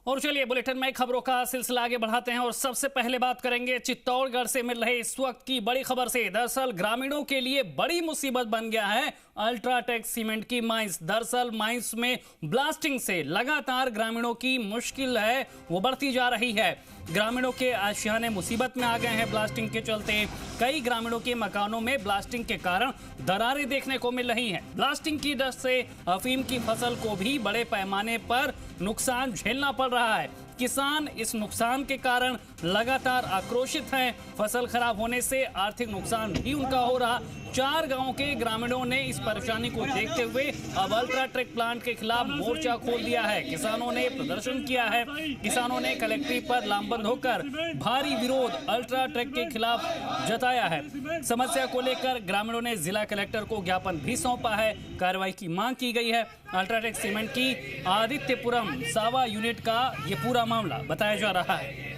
और चलिए बुलेटिन में खबरों का सिलसिला आगे बढ़ाते हैं और सबसे पहले बात करेंगे चित्तौड़गढ़ से मिल रहे इस वक्त की बड़ी खबर से। दरअसल ग्रामीणों के लिए बड़ी मुसीबत बन गया है अल्ट्राटेक सीमेंट की माइंस। दरअसल माइंस में ब्लास्टिंग से लगातार ग्रामीणों की मुश्किल है वो बढ़ती जा रही है। ग्रामीणों के आशियाने मुसीबत में आ गए हैं ब्लास्टिंग के चलते। कई ग्रामीणों के मकानों में ब्लास्टिंग के कारण दरारें देखने को मिल रही हैं। ब्लास्टिंग की डस्ट से अफीम की फसल को भी बड़े पैमाने पर नुकसान झेलना पड़ रहा है। किसान इस नुकसान के कारण लगातार आक्रोशित हैं। फसल खराब होने से आर्थिक नुकसान भी उनका हो रहा। 4 गांवों के ग्रामीणों ने इस परेशानी को देखते हुए अब अल्ट्राटेक प्लांट के खिलाफ मोर्चा खोल दिया है। किसानों ने प्रदर्शन किया है। किसानों ने कलेक्ट्रेट पर लामबंद होकर भारी विरोध अल्ट्राटेक के खिलाफ जताया है। समस्या को लेकर ग्रामीणों ने जिला कलेक्टर को ज्ञापन भी सौंपा है। कार्रवाई की मांग की गई है। अल्ट्राटेक सीमेंट की आदित्यपुरम सावा यूनिट का ये पूरा मामला बताया जा रहा है।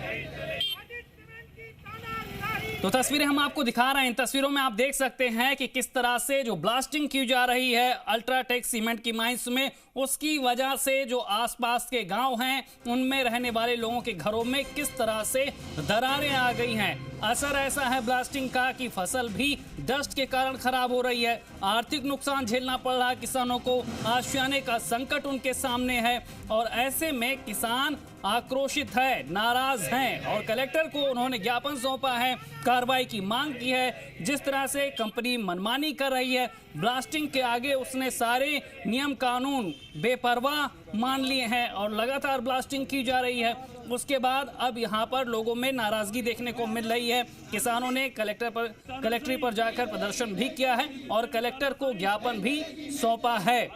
तो तस्वीरें हम आपको दिखा रहे हैं। इन तस्वीरों में आप देख सकते हैं कि किस तरह से जो ब्लास्टिंग की जा रही है अल्ट्राटेक सीमेंट की माइंस में, उसकी वजह से जो आसपास के गांव हैं उनमें रहने वाले लोगों के घरों में किस तरह से दरारें आ गई हैं। असर ऐसा है ब्लास्टिंग का कि फसल भी डस्ट के कारण खराब हो रही है। आर्थिक नुकसान झेलना पड़ रहा है किसानों को। आशियाने का संकट उनके सामने है और ऐसे में किसान आक्रोशित है, नाराज हैं और कलेक्टर को उन्होंने ज्ञापन सौंपा है, कार्रवाई की मांग की है। जिस तरह से कंपनी मनमानी कर रही है, ब्लास्टिंग के आगे उसने सारे नियम कानून बेपरवाह मान लिए हैं और लगातार ब्लास्टिंग की जा रही है। उसके बाद अब यहाँ पर लोगों में नाराजगी देखने को मिल रही है। किसानों ने कलेक्ट्रेट पर जाकर प्रदर्शन भी किया है और कलेक्टर को ज्ञापन भी सौंपा है।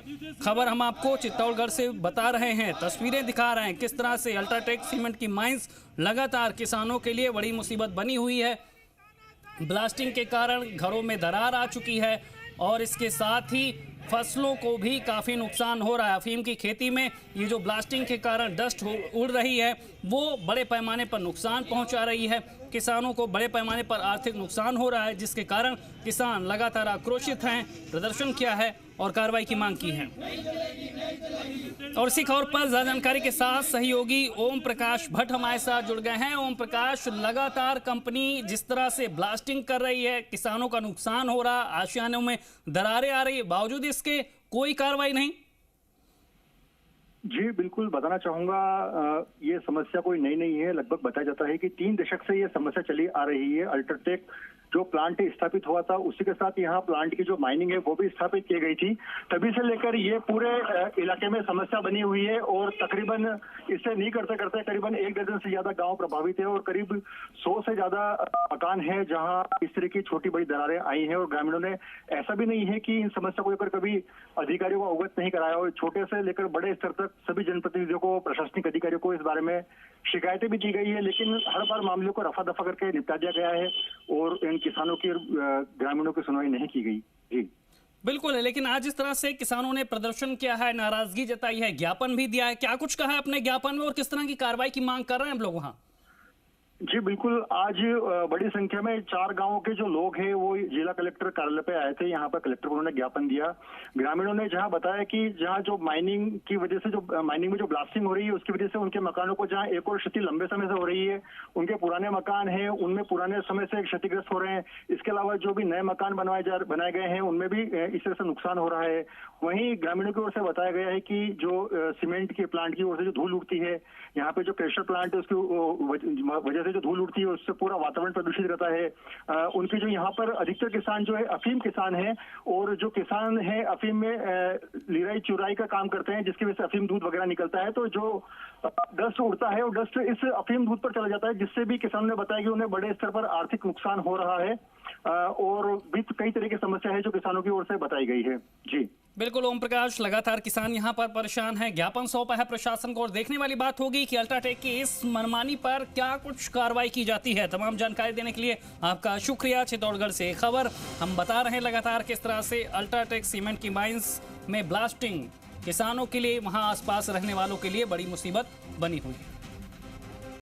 खबर हम आपको चित्तौड़गढ़ से बता रहे हैं, तस्वीरें दिखा रहे हैं किस तरह से अल्ट्राटेक सीमेंट की माइंस लगातार किसानों के लिए बड़ी मुसीबत बनी हुई है। ब्लास्टिंग के कारण घरों में दरार आ चुकी है और इसके साथ ही फसलों को भी काफ़ी नुकसान हो रहा है। अफीम की खेती में ये जो ब्लास्टिंग के कारण डस्ट उड़ रही है वो बड़े पैमाने पर नुकसान पहुंचा रही है। किसानों को बड़े पैमाने पर आर्थिक नुकसान हो रहा है, जिसके कारण किसान लगातार आक्रोशित हैं, प्रदर्शन किया है और कार्रवाई की मांग की है। और इसी खबर पर ज्यादा जानकारी के साथ सहयोगी ओम प्रकाश भट्ट हमारे साथ जुड़ गए हैं। ओम प्रकाश, लगातार कंपनी जिस तरह से ब्लास्टिंग कर रही है, किसानों का नुकसान हो रहा, आशियानों में दरारें आ रही है, बावजूद इसके कोई कार्रवाई नहीं। जी बिल्कुल बताना चाहूंगा, ये समस्या कोई नई नहीं है। लगभग बताया जाता है कि 3 दशक से ये समस्या चली आ रही है। अल्ट्राटेक जो प्लांट स्थापित हुआ था उसी के साथ यहाँ प्लांट की जो माइनिंग है वो भी स्थापित की गई थी। तभी से लेकर ये पूरे इलाके में समस्या बनी हुई है और तकरीबन इससे नहीं करते करते करीबन 1 दर्जन से ज्यादा गांव प्रभावित है और करीब 100 से ज्यादा मकान है जहां इस तरह की छोटी बड़ी दरारें आई हैं। और ग्रामीणों ने ऐसा भी नहीं है कि इन समस्या को लेकर कभी अधिकारियों को अवगत नहीं कराया और छोटे से लेकर बड़े स्तर तक सभी जनप्रतिनिधियों को, प्रशासनिक अधिकारियों को इस बारे में शिकायतें भी की गई है, लेकिन हर बार मामलों को रफा दफा करके निपटा दिया गया है और इन किसानों की ग्रामीणों की सुनवाई नहीं की गई। जी बिल्कुल है, लेकिन आज इस तरह से किसानों ने प्रदर्शन किया है, नाराजगी जताई है, ज्ञापन भी दिया है, क्या कुछ कहा है अपने ज्ञापन में और किस तरह की कार्रवाई की मांग कर रहे हैं हम लोग वहाँ? जी बिल्कुल, आज बड़ी संख्या में 4 गांवों के जो लोग हैं वो जिला कलेक्टर कार्यालय पे आए थे। यहाँ पर कलेक्टर को उन्होंने ज्ञापन दिया। ग्रामीणों ने जहां बताया कि जहां जो माइनिंग की वजह से जो माइनिंग में जो ब्लास्टिंग हो रही है उसकी वजह से उनके मकानों को जहां एक और क्षति लंबे समय से हो रही है, उनके पुराने मकान हैं उनमें पुराने समय से क्षतिग्रस्त हो रहे हैं। इसके अलावा जो भी नए मकान बनाए गए हैं उनमें भी इस तरह से नुकसान हो रहा है। वहीं ग्रामीणों की ओर से बताया गया है कि जो सीमेंट के प्लांट की ओर से जो धूल उड़ती है, यहाँ पे जो क्रेशर प्लांट है उसकी वजह से जो धूल उड़ती है उससे पूरा वातावरण प्रदूषित रहता है। उनके जो यहाँ पर अधिकतर किसान जो है अफीम किसान है और जो किसान है अफीम में लिराई चुराई का काम करते हैं, जिसकी वजह से अफीम दूध वगैरह निकलता है। तो जो डस्ट उड़ता है और डस्ट इस अफीम दूध पर चला जाता है, जिससे भी किसानों ने बताया कि उन्हें बड़े स्तर पर आर्थिक नुकसान हो रहा है और भी कई तरह की समस्या है जो किसानों की ओर से बताई गई है। जी बिल्कुल ओम प्रकाश, लगातार किसान यहाँ पर परेशान है, ज्ञापन सौंपा है प्रशासन को और देखने वाली बात होगी कि अल्ट्राटेक की इस मनमानी पर क्या कुछ कार्रवाई की जाती है। तमाम जानकारी देने के लिए आपका शुक्रिया। चित्तौड़गढ़ से खबर हम बता रहे हैं लगातार किस तरह से अल्ट्राटेक सीमेंट की माइंस में ब्लास्टिंग किसानों के लिए, वहां आसपास रहने वालों के लिए बड़ी मुसीबत बनी हुई है।